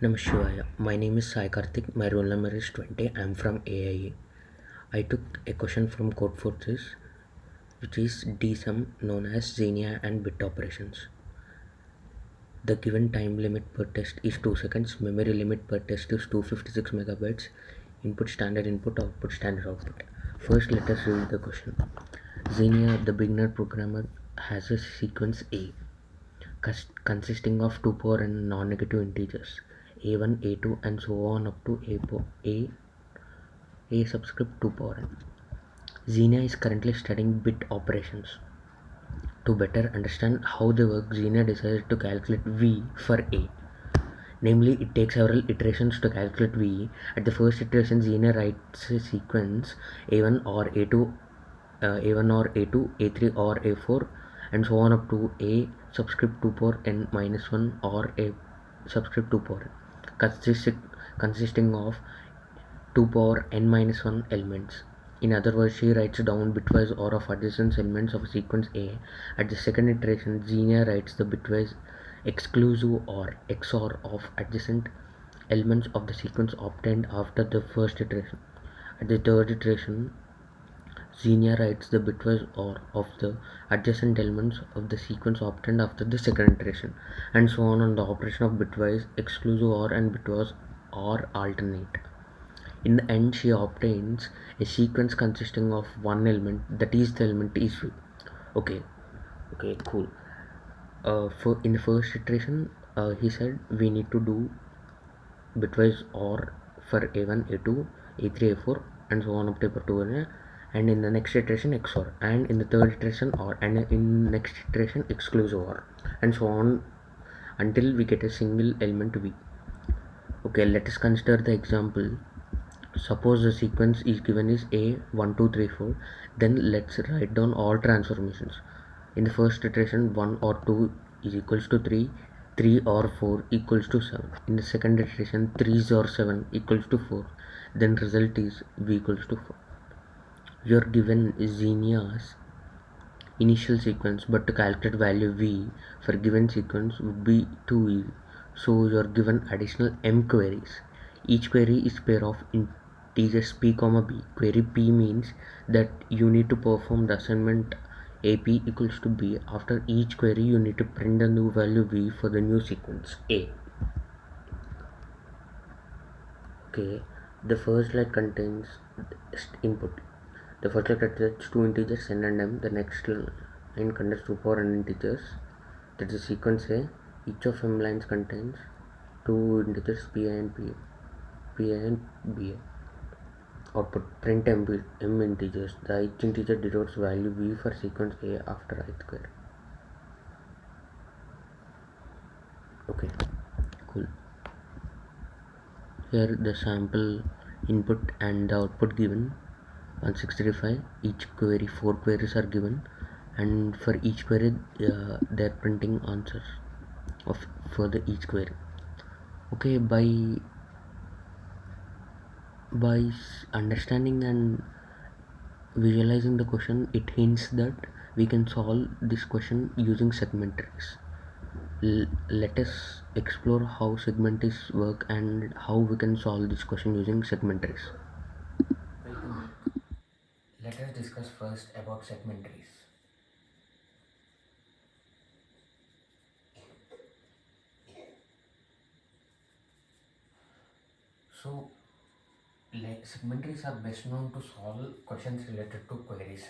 Namaskar. My name is Sai Karthik. My roll number is 20. I am from AIA. I took a question from Codeforces, which is DSUM known as Xenia and Bit Operations. The given time limit per test is 2 seconds. Memory limit per test is 256 megabytes. Input, output standard output. First, let us read the question. Xenia, the beginner programmer, has a sequence A consisting of 2 power and non-negative integers a1, a2, and so on up to a subscript 2 power n. Xenia is currently studying bit operations. To better understand how they work, Xenia decided to calculate V for A. Namely, it takes several iterations to calculate V. At the first iteration, Xenia writes a sequence A1 or A2, A1 or A2, A3 or A4, and so on up to A subscript 2 power n minus 1 or A subscript 2 power n, consisting of 2 power n minus 1 elements. In other words, she writes down bitwise or of adjacent elements of a sequence A. At the second iteration, Xenia writes the bitwise exclusive or XOR of adjacent elements of the sequence obtained after the first iteration. At the third iteration, Xenia writes the bitwise OR of the adjacent elements of the sequence obtained after the second iteration, and so on the operation of bitwise, exclusive OR, and bitwise OR alternate. In the end, she obtains a sequence consisting of one element, that is the element is V. Okay, cool. For in the first iteration, he said we need to do bitwise OR for A1, A2, A3, A4, and so on up to A2, and in the next iteration XOR, and in the third iteration OR, and in next iteration exclusive OR, and so on until we get a single element V. Okay, let us consider the example. Suppose the sequence is given is A1234, then let's write down all transformations. In the first iteration, 1 or 2 is equals to 3, 3 or 4 equals to 7. In the second iteration, 3 or 7 equals to 4, then result is V equals to 4. You are given Xenia's initial sequence, but to calculate value V for given sequence would be too easy. So you are given additional M queries. Each query is pair of integers p comma b. Query p means that you need to perform the assignment ap equals to b. After each query, you need to print the new value v for the new sequence a. Okay, the first line contains input. The first line contains two integers n and m. The next line contains 2 power n integers. That is sequence A. Each of m lines contains two integers pi and ba. Output print m integers. The each integer denotes value v for sequence A after ith square. Okay, cool. Here the sample input and the output given 165. Each query, 4 queries are given, and for each query they are printing answers of for the each query. Okay, by understanding and visualizing the question, it hints that we can solve this question using segment trees. Let us explore how segment trees work and how we can solve this question using segment trees. Welcome back. Let us discuss first about segment trees. So, segment trees are best known to solve questions related to queries.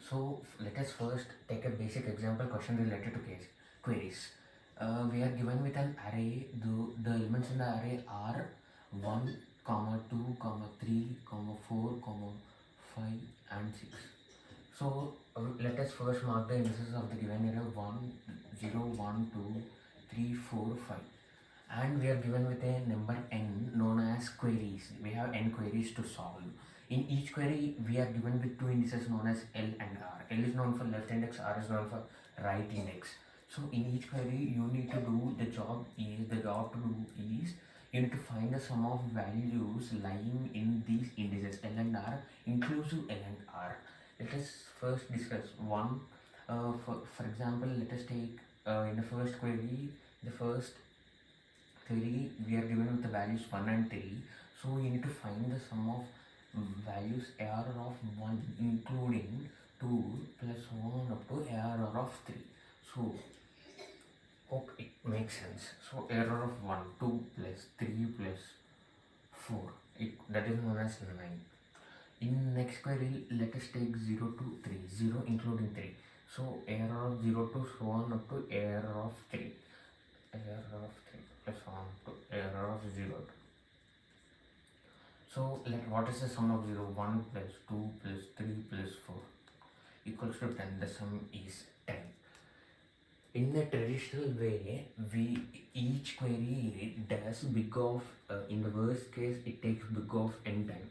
So, let us first take a basic example question related to queries. We are given with an array. The elements in the array are 1, comma 2, comma 3, comma 4, comma 5, and 6. So let us first mark the indices of the given array 1, 0, 1, 2, 3, 4, 5. And we are given with a number n known as queries. We have n queries to solve. In each query, we are given with two indices known as L and R. L is known for left index, R is known for right index. So in each query, you need to do the job to do is you need to find the sum of values lying in these indices L and R, inclusive L and R. Let us first discuss one. For example, let us take in the first query the first query we are given with the values 1 and 3, so we need to find the sum of values error of 1 including 2 plus 1 up to error of 3. So hope it makes sense. So error of 1, 2 plus 3 plus 4, that is known as 9. In next query, let us take 0 to 3, 0 including 3. So error of 0 to so on up to error of 3. Error of 3 plus 1 to error of 0. So what is the sum of 0? 1 plus 2 plus 3 plus 4 equals to 10. The sum is 10. In the traditional way, each query does big of, in the worst case, it takes big of n time.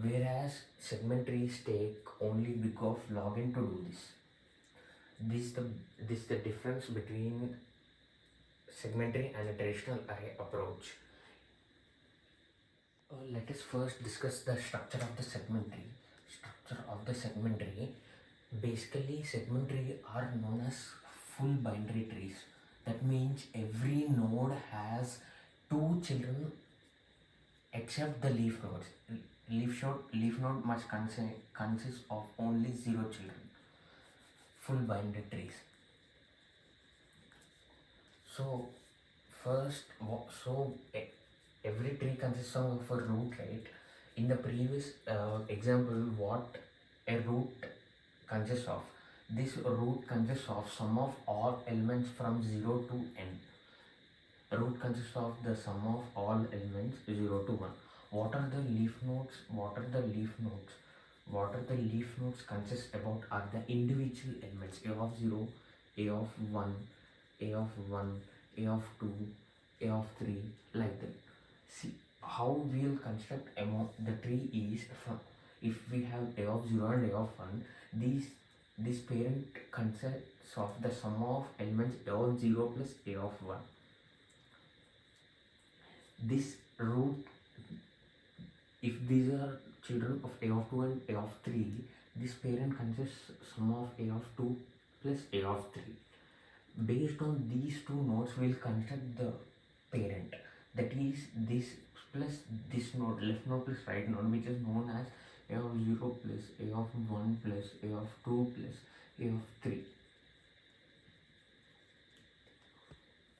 Whereas segment trees take only big of log n to do this. This is the difference between segment tree and a traditional array approach. Let us first discuss the structure of the segment tree. Structure of the segment tree. Basically, segment tree are known as full binary trees. That means every node has two children except the leaf nodes. Leaf node must consist of only 0 children. Full binary trees. So first, every tree consists of a root, right? In the previous example, what a root consists of? This root consists of sum of all elements from 0 to n. Root consists of the sum of all elements 0 to 1. What are the leaf nodes? What are the leaf nodes? What are the leaf nodes consist about are the individual elements a of 0, a of 1, a of 1, a of 2, a of 3, like that. See how we will construct among the tree is from if we have a of 0 and a of 1, this parent consists of the sum of elements a of 0 plus a of 1. This root, if these are children of a of 2 and a of 3, this parent consists sum of a of 2 plus a of 3. Based on these two nodes, we will construct the parent, that is this plus this node, left node plus right node, which is known as a of 0 plus a of 1 plus a of 2 plus a of 3.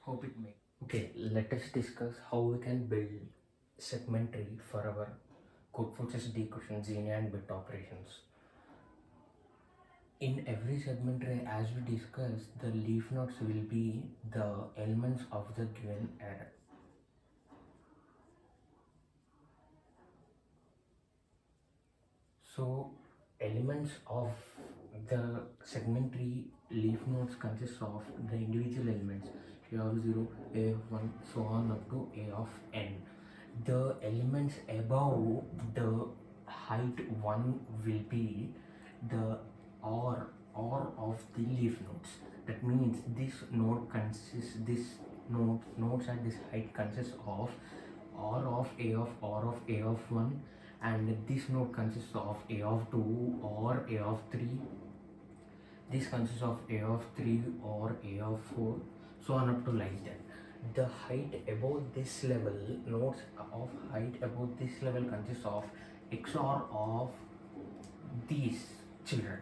Hope it makes. Okay, let us discuss how we can build segment tree for our Codeforces decryption Xenia and Bit Operations. In every segment tree, as we discussed, the leaf nodes will be the elements of the given array. So elements of the segment tree leaf nodes consist of the individual elements a of 0, a of 1, so on up to a of n. The elements above the height 1 will be the or of the leaf nodes. That means this node consists, nodes at this height consists of or of a of 1, and this node consists of a of 2 or a of 3. This consists of a of 3 or a of 4, so on up to like that. The height above this level, nodes of height above this level consists of XOR of these children.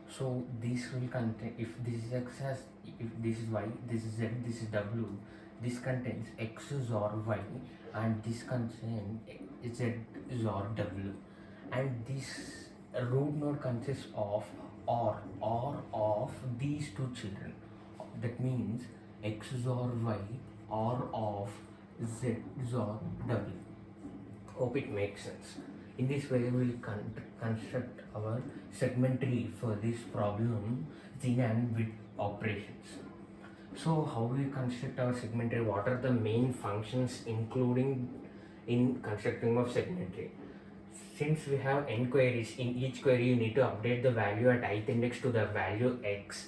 So this will contain, if this is X as, if this is Y, this is Z, this is W, this contains X XOR Y, and this contains Z XOR W, and this root node consists of or of these two children. That means X XOR Y or of Z XOR W. Hope it makes sense. In this way, we will construct our segment tree for this problem, Xenia and Bit Operations. So how we construct our segment tree? What are the main functions including in constructing of segment tree? Since we have n queries, in each query you need to update the value at ith index to the value x.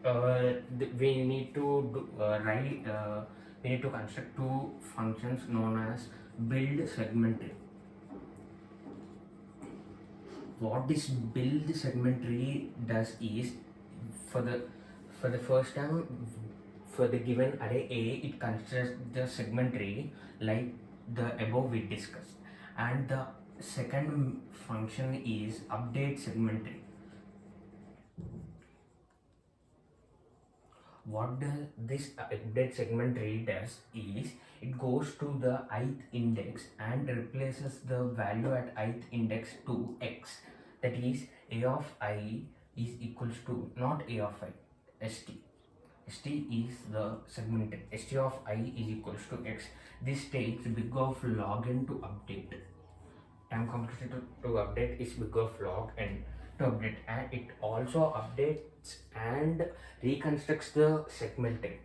We need to we need to construct two functions known as build segment tree. What this build segment tree does is, for the first time for the given array A, it considers the segment tree like the above we discussed, and the second function is update segment tree. What this update segment tree does is it goes to the ith index and replaces the value at ith index to x. That is, a of I is equals to not a of I, st. St is the segment tree. St of I is equals to x. This takes big of log n to update. Time complexity to update is big of log n to update, and it also updates and reconstructs the segment tree.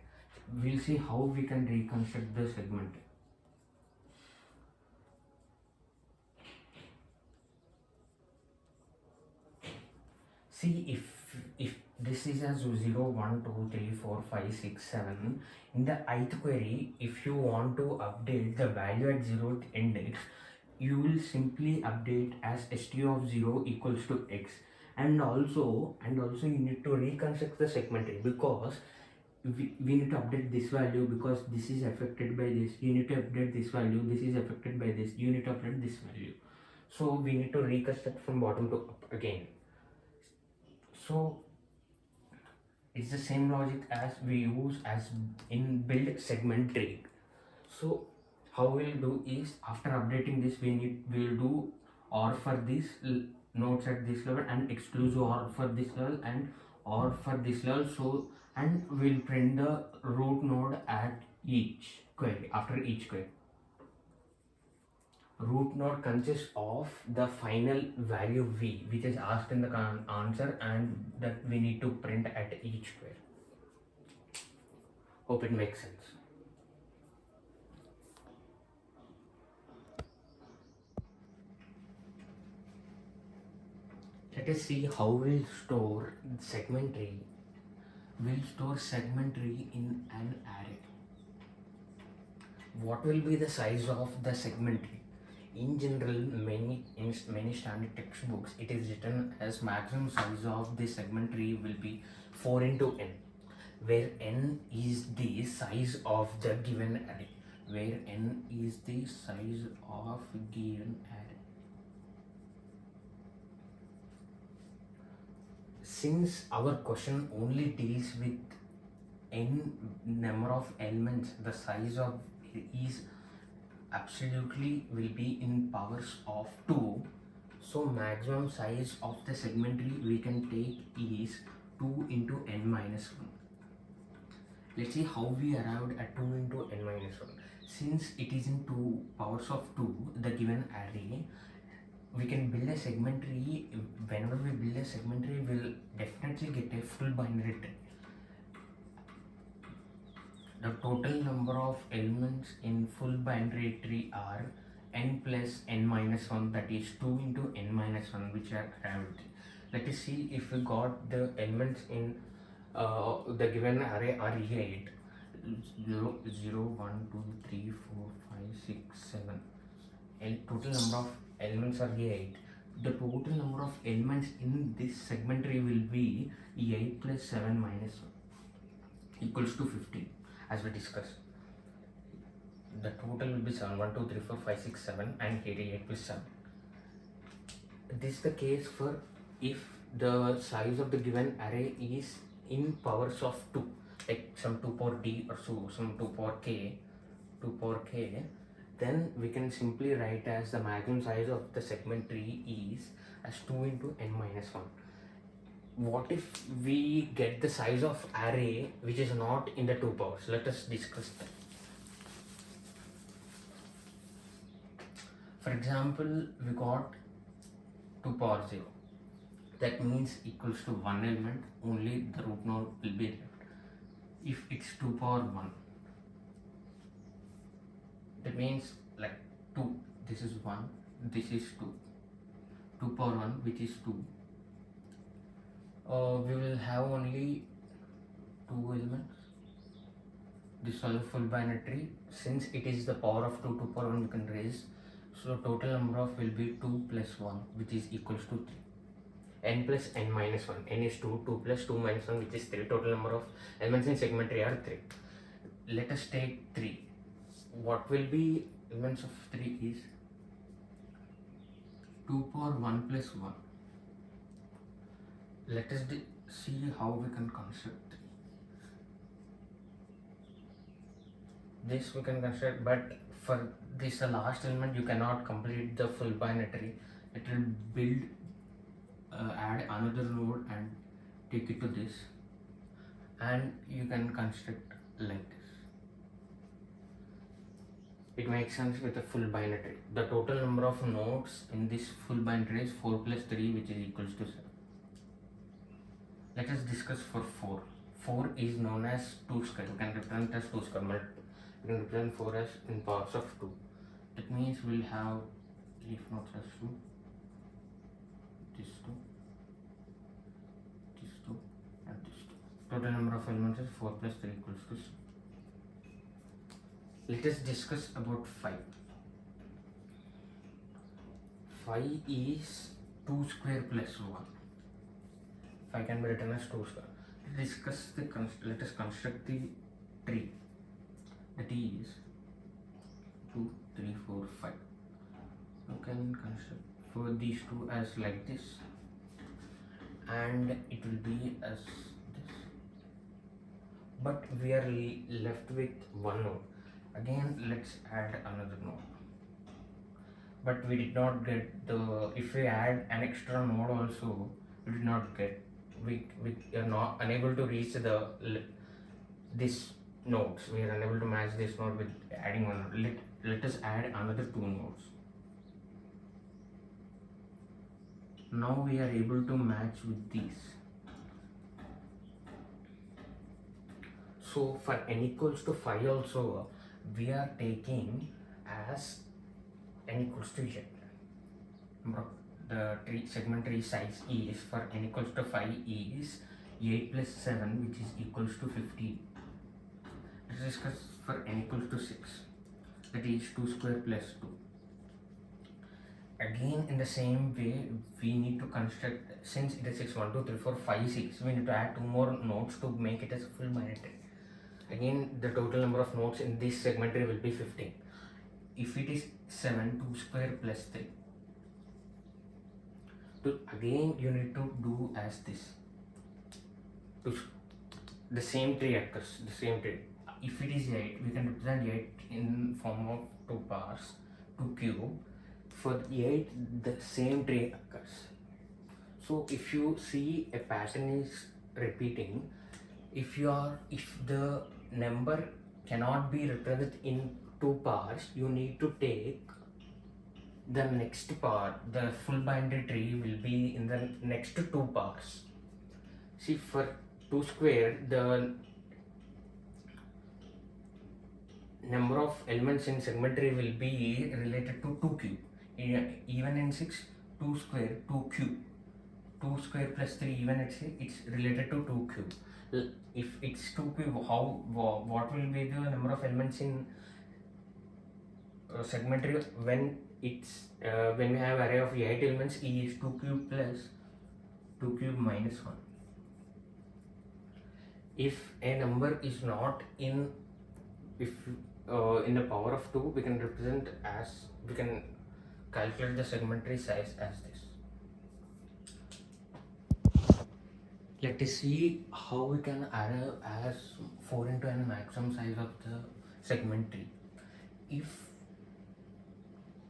We'll see how we can reconstruct the segment tree. See, if this is as 0, 1, 2, 3, 4, 5, 6, 7, in the ith query, if you want to update the value at 0th index, you will simply update as st of 0 equals to x, and also you need to reconstruct the segment tree, because we need to update this value because this is affected by this. You need to update this value, this is affected by this. You need to update this value. So we need to reconstruct from bottom to up again. So it's the same logic as we use as in build segment tree. So how we'll do is, after updating this, we'll do or for this nodes at this level and exclusive or for this level and or for this level. So, and we'll print the root node at each query, after each query. Root node consists of the final value v, which is asked in the answer, and that we need to print at each query. Hope it makes sense. Let us see how we'll store segment tree. We'll store segment tree in an array. What will be the size of the segment tree? In general, many standard textbooks, it is written as maximum size of the segment tree will be 4 into n, where n is the size of the given array. Where n is the size of given array. Since our question only deals with n number of elements, the size of is absolutely will be in powers of 2. So maximum size of the segment tree we can take is 2 into n minus 1. Let's see how we arrived at 2 into n minus 1. Since it is in 2 powers of 2, the given array, we can build a segment tree. Whenever we build a segment tree, we'll definitely get a full binary tree. The total number of elements in full binary tree are n plus n minus 1, that is 2 into n minus 1, which are arrived. Let us see if we got the elements in the given array are 8. 0, 1, 2, 3, 4, 5, 6, 7. And total number of elements are 8. The total number of elements in this segment tree will be 8 plus 7 minus 1 equals to 15, as we discussed. The total will be 7, 1, 2, 3, 4, 5, 6, 7, and 8 plus 7. This is the case for if the size of the given array is in powers of 2, like some 2 power d or so, some 2 power k, then we can simply write as the maximum size of the segment tree is as 2 into n minus 1. What if we get the size of array which is not in the 2 powers? Let us discuss that. For example, we got 2 power 0. That means equals to 1 element, only the root node will be left. If it's 2 power 1, that means like 2, this is 1, this is 2. 2 power 1, which is 2. We will have only 2 elements. This is a full binary tree. Since it is the power of 2, 2 power 1 we can raise. So total number of will be 2 plus 1, which is equals to 3. N plus n minus 1. N is 2, 2 plus 2 minus 1, which is 3. Total number of elements in segment tree are 3. let us take 3. What will be elements of 3 is 2 power 1 plus 1. Let us see how we can construct 3. This we can construct, but for this the last element you cannot complete the full binary. It will build add another node and take it to this, and you can construct like this. It makes sense with a full binary. The total number of nodes in this full binary is 4 plus 3, which is equals to 7. Let us discuss for 4. 4 is known as 2 square. We can represent as 2 square. We can represent 4 as in powers of 2. That means we'll have leaf nodes as 2, this 2, this 2, and this 2. Total number of elements is 4 plus 3 equals to 7. Let us discuss about 5. 5 is 2 square plus 1. 5 can be written as 2 square. Let us construct the tree. That is 2, 3, 4, 5. You can construct for these two as like this, and it will be as this. But we are left with one node. Again, let's add another node. But we did not get the. If we add an extra node also, we did not get. We are not unable to reach this nodes. We are unable to match this node with adding one node. Let us add another 2 nodes. Now we are able to match with these. So for n equals to 5 also, we are taking as n equals to z. The segment tree size is for n equals to 5 is 8 plus 7, which is equals to 15. Let's discuss for n equals to 6. That is 2 square plus 2. Again, in the same way, we need to construct, since it is 6, 1, 2, 3, 4, 5, 6, we need to add 2 more nodes to make it as a full binary. Again, the total number of nodes in this segment tree will be 15. If it is 7, 2 square plus 3. Again, you need to do as this. The same tree occurs, the same tree. If it is 8, we can represent 8 in form of 2 powers, 2 cube. For 8, the same tree occurs. So if you see a pattern is repeating, if the number cannot be represented in 2 powers, you need to take the next part. The full binary tree will be in the next 2 powers. See, for 2 square, the number of elements in segment tree will be related to 2 cube. Even in 6, 2 square, 2 cube. 2 square plus 3, even it's related to 2 cube. If it's 2 cube, what will be the number of elements in segment tree when when we have array of 8 elements? E is 2 cube plus 2 cube minus 1. If a number is not in the power of 2, we can calculate the segment tree size as this. Let us see how we can arrive as 4 into n maximum size of the segment tree. If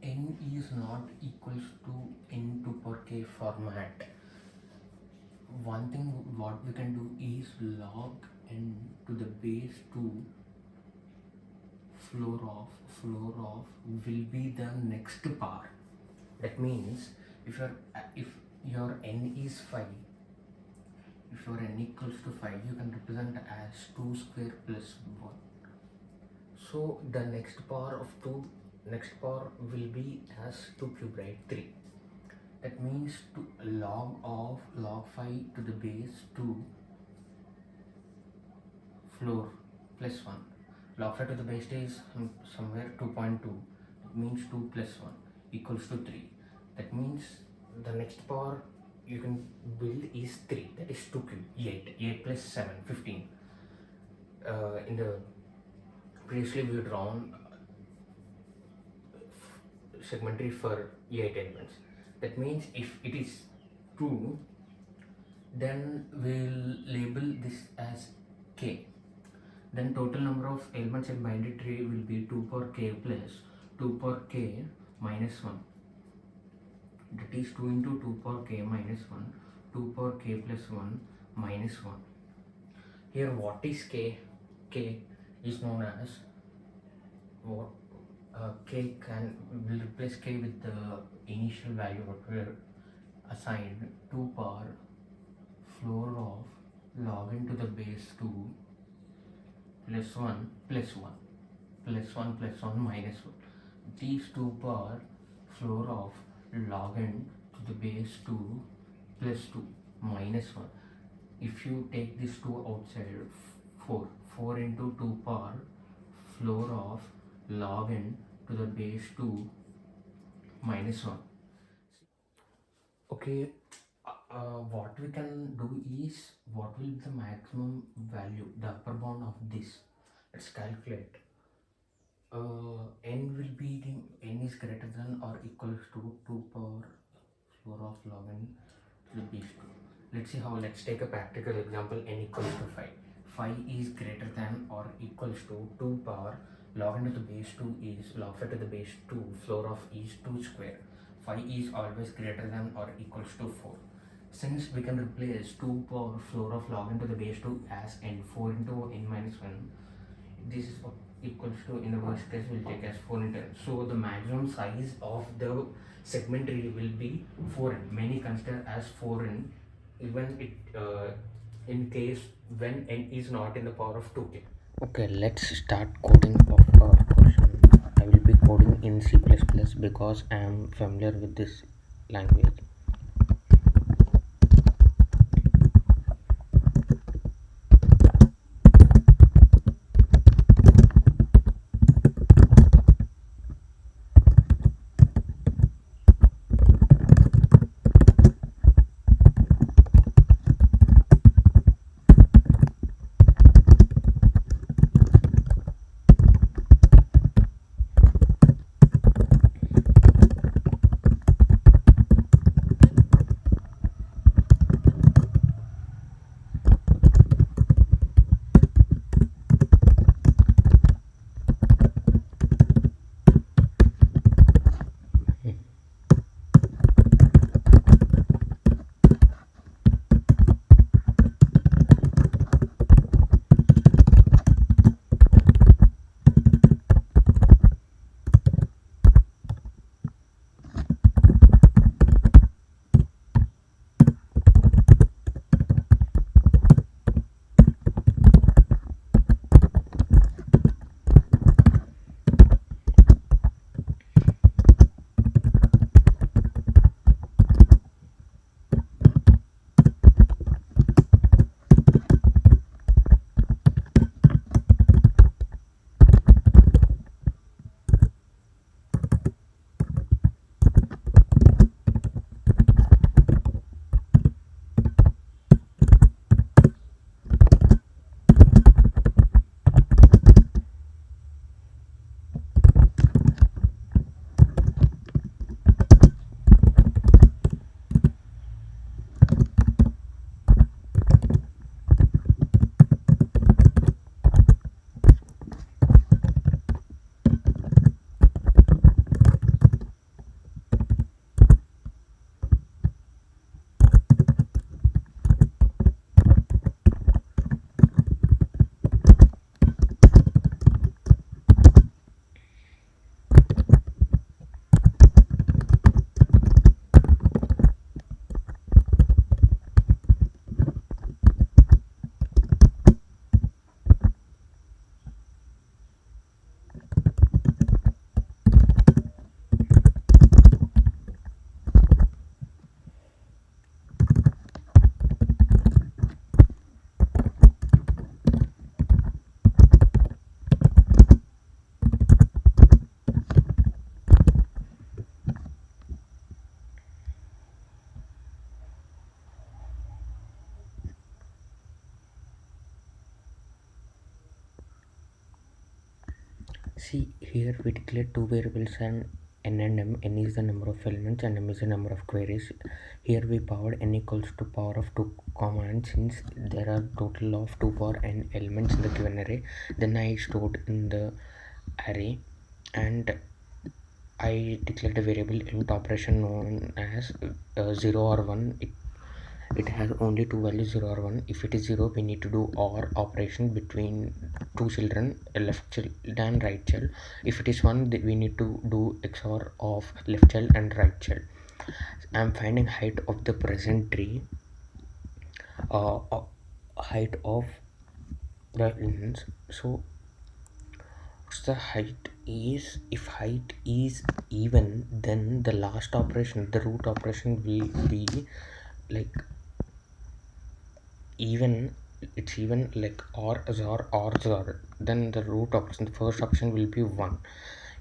n is not equals to n to power k format, one thing what we can do is log n to the base 2 floor of will be the next power. That means if your n is 5, if your n equals to 5, you can represent as 2 square plus 1. So the next power will be as 2 cube, right? 3. That means to log 5 to the base 2 floor plus 1. Log 5 to the base 2 is somewhere 2.2. It means 2 plus 1 equals to 3. That means the next power you can build is 3. That is 2 cube, 8. 8 plus 7, 15. In the Previously we drawn segment tree for 8 elements. That means if it is true, then we'll label this as k. Then total number of elements in binary tree will be 2 power k plus 2 power k minus 1. That is 2 into 2 power k minus 1, 2 power k plus 1 minus 1. Here what is k? K is known as what k will replace k with the initial value what we are assigned 2 power floor of log into the base 2 plus 1 plus 1 plus 1 plus 1 minus 1. These 2 power floor of log n to the base 2 plus 2 minus 1. If you take this 2 outside, 4 into 2 power floor of log n to the base 2 minus 1. Okay, what we can do is, what will be the maximum value, the upper bound of this? Let's calculate. N will be n is greater than or equals to 2 power floor of log n to the base 2. Let's see how. Let's take a practical example. N equals to 5. 5 is greater than or equals to 2 power log n to the base 2 is log 5 to the base 2 floor of is 2 square. 5 is always greater than or equals to 4. Since we can replace 2 power floor of log n to the base 2 as n, 4 into n minus 1, this is what equals to, in the worst case we'll take as 4 into n. So the maximum size of the segment tree will be 4n. Many consider as 4n even it in case when n is not in the power of 2k. Okay, let's start coding of our question. I will be coding in C++ because I am familiar with this language. See here we declare two variables and n and m. N is the number of elements and m is the number of queries. Here we powered n equals to power of 2 comma n. Since there are total of 2 power n elements in the given array, then I stored in the array and I declared a variable int operation known as 0 or 1. It has only two values, 0 or 1. If it is 0, we need to do OR operation between two children, a left child and right child. If it is 1, we need to do XOR of left child and right child. I am finding height of the present tree, height of the elements. So what's the height is, if height is even, then the last operation, the root operation, will be like even. It's even like or zor, then the root option, the first option will be 1.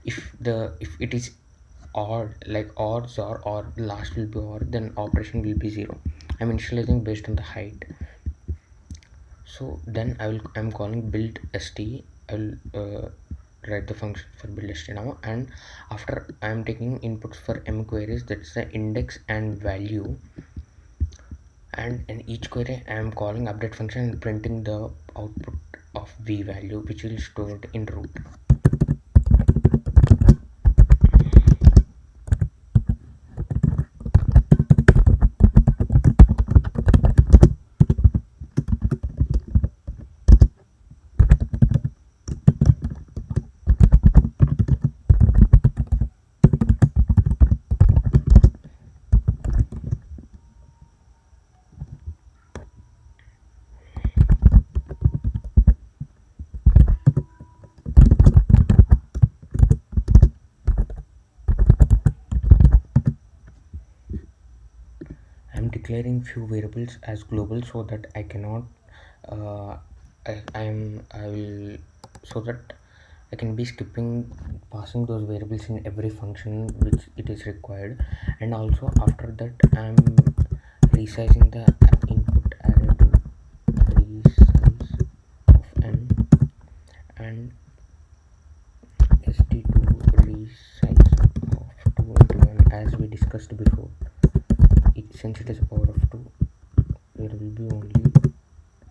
If it is odd, like or zor or last will be or, then operation will be 0. I'm initializing based on the height. So then I'm calling build st. I'll write the function for build st now, and after I'm taking inputs for m queries, that's the index and value, and in each query I am calling update function and printing the output of v value, which will store it in root. I'm declaring few variables as global so that I cannot I will, so that I can be skipping passing those variables in every function which it is required. And also after that I'm resizing the input array to resize of n and st to resize of 2 into n, as we discussed before. Since it is a power of 2, there will be only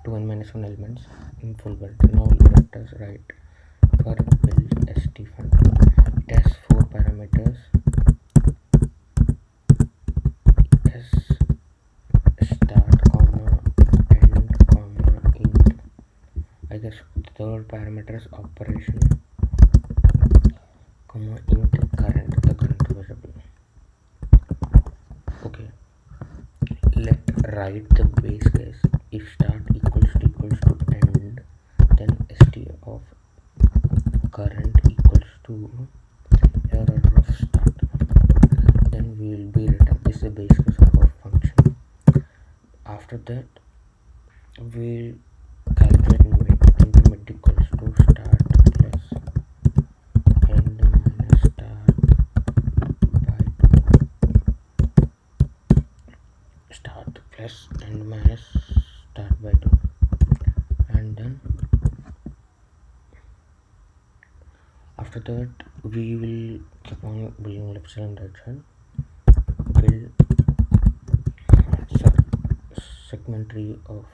2n minus 1 elements in full world. Now let us write for build st function. It has 4 parameters as start comma end comma int. I guess the third parameter is operation comma int current, the current variable. Okay, let write the base case. If start equals to end, then st of current equals to error of start, then we will be written. This is the base case of our function. After that we'll calculate mid equals to start plus end minus start by 2, start plus end minus start by 2, and then after that we will keep on building left side and right side. Build segment tree of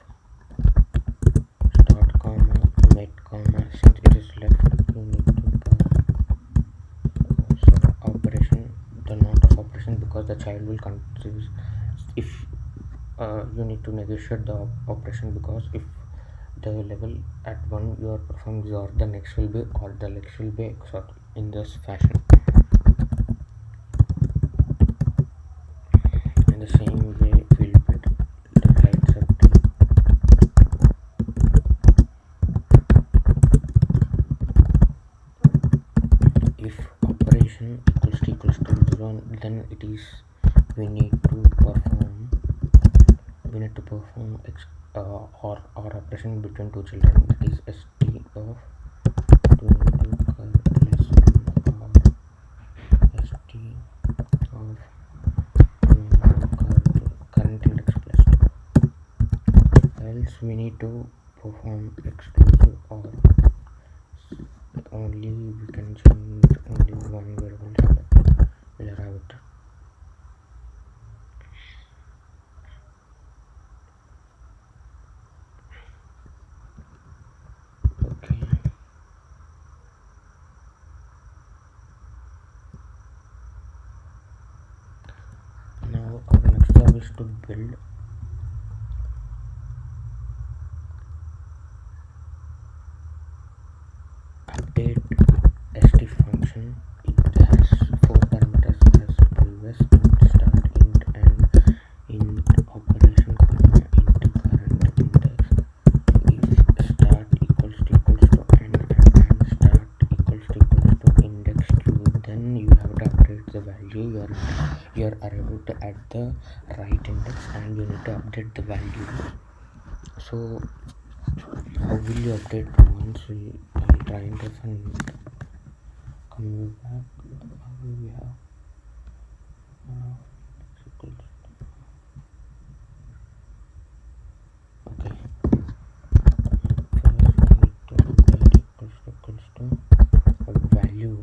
start comma mid comma, since it is left you need to pass operation, the not of operation, because the child will confuse. If you need to negotiate the operation, because if the level at 1 you are performing XOR, the next will be OR, the next will be XOR, in this fashion. In the same way we'll put the right subtree. If operation equals to 0, then it is we need to perform or operation between two children. That is st of 2 into plus 1 or st of 2 into current index plus 2. Else we need to perform exclusive or only we can change only one variable, so we'll have it. Okay, now our next job is to build update st function. It has four parameters as previous: int start, int end, int operation, comma, int current index. If start equals to end and start equals to index q, then you have to update the value. Your array would at the right index and you need to update the value. So how will you update once I'll try and ref and come back. How will we have okay, first we need to update equals to a value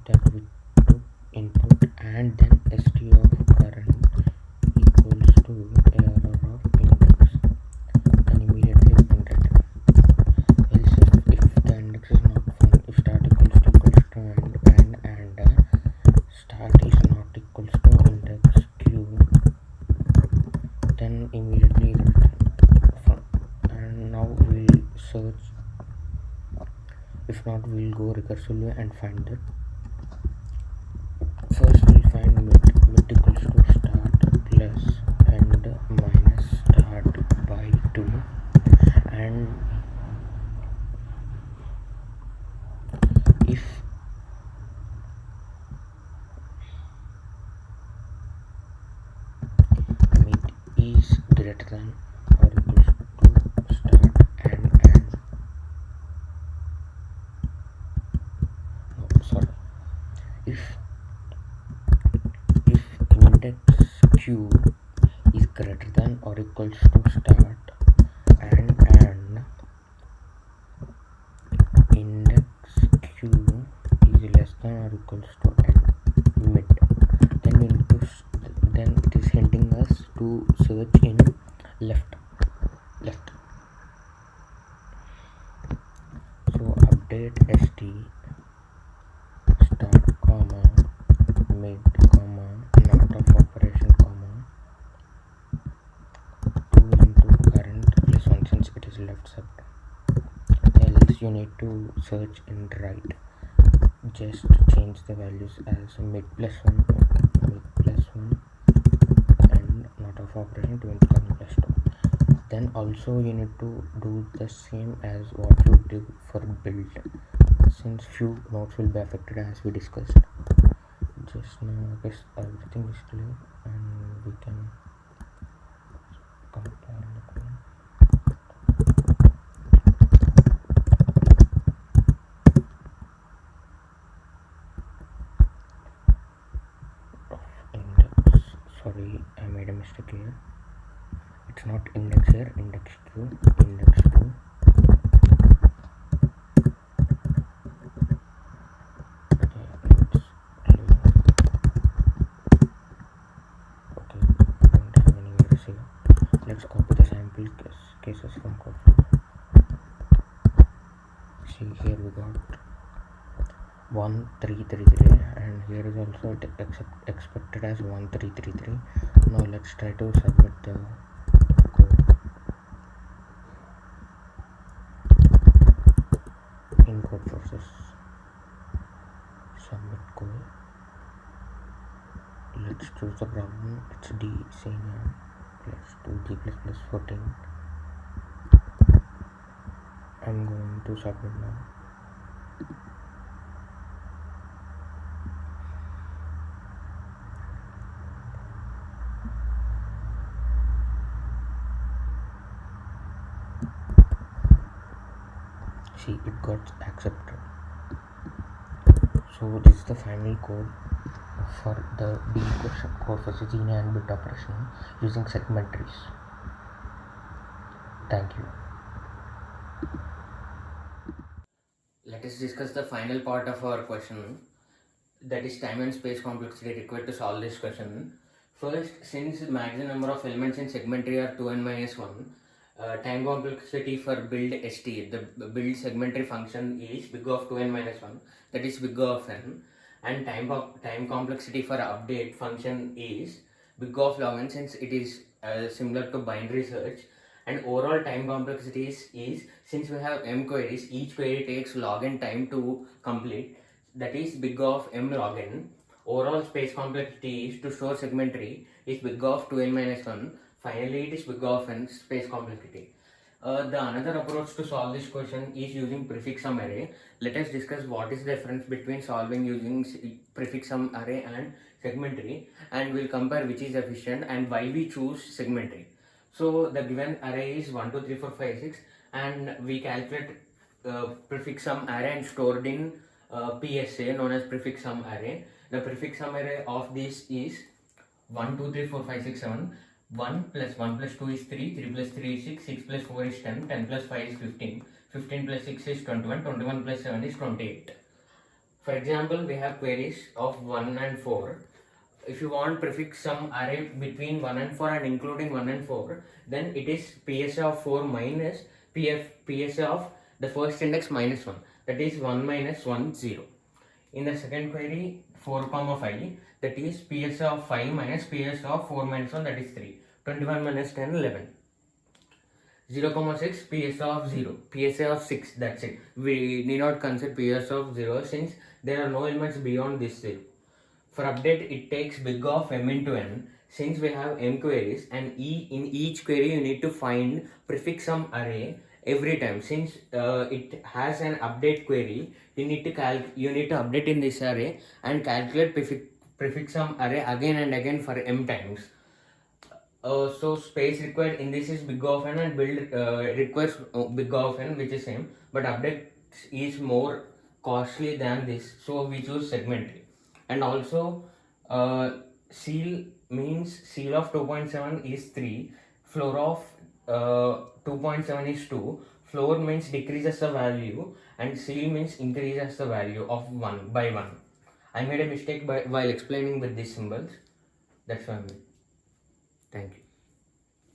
that we took input and then st of current equals to error of index, then immediately print it. Else if the index is not found, if start equals to and start is not equals to index q, then immediately return. And now we'll search. If not, we'll go recursively and find that. First we'll find mid equals to start plus end minus start by 2, and if mid is greater than or equals to start and end, no, sorry, if index q is greater than or equals to start and end, index q is less than or equals to end mid, then you need to then it is hinting us to search in left. So update st start comma mid comma not of operation comma 2 into current plus 1 since it is left sub. Else you need to search in right. Just change the values as mid plus 1 and not of operation 2 into current plus 2. Then also you need to do the same as what you did for build, since few nodes will be affected as we discussed just now. I guess everything is clear and we can compile the code. Index, sorry, I made a mistake here. It's not index here, index q, index 2. Let's copy the sample cases from code. See, here we got 1333 and here is also expected as 1333. Now let's try to submit the code in Codeforces. Submit code. Let's choose the problem. It's D Xenia plus 2G plus 14. I'm going to submit now. See, it got accepted. So this is the final code for the B equation Codeforces Xenia and Bit Operation using segment trees. Thank you. Let's discuss the final part of our question, that is time and space complexity required to solve this question. First, since the maximum number of elements in segment tree are 2n minus 1, time complexity for build st, the build segment tree function is big of 2n minus 1, that is big of n, and time complexity for update function is big of log n, since it is similar to binary search. And overall time complexity is since we have m queries, each query takes log n time to complete, that is big of m log n. Overall space complexity is to store segment tree is big of 2n minus 1. Finally, it is big of n space complexity. The another approach to solve this question is using prefix sum array. Let us discuss what is the difference between solving using prefix sum array and segment tree, and we'll compare which is efficient and why we choose segment tree. So the given array is 1, 2, 3, 4, 5, 6, and we calculate prefix sum array and stored in PSA known as prefix sum array. The prefix sum array of this is 1, 2, 3, 4, 5, 6, 7. 1 plus 1 plus 2 is 3, 3 plus 3 is 6, 6 plus 4 is 10, 10 plus 5 is 15, 15 plus 6 is 21, 21 plus 7 is 28. For example, we have queries of 1 and 4. If you want prefix sum array between 1 and 4 and including 1 and 4, then it is PSA of 4 minus PSA of the first index minus 1, that is 1 minus 1, 0. In the second query, 4 comma 5, that is PSA of 5 minus PSA of 4 minus 1, that is 3. 21 minus 10, 11. 0 comma 6, PSA of 0, PSA of 6, that's it. We need not consider PSA of 0 since there are no elements beyond this 0. For update, it takes big of m into n. Since we have m queries and in each query you need to find prefix sum array every time. Since it has an update query, you need to update in this array and calculate prefix sum array again and again for m times. So space required in this is big of n, and build requires big of n, which is same, but update is more costly than this, so we choose segment tree. And also seal means seal of 2.7 is 3, floor of 2.7 is 2, floor means decreases the value, and seal means increases the value of 1 by 1. I made a mistake while explaining with these symbols, that's why I made. Thank you.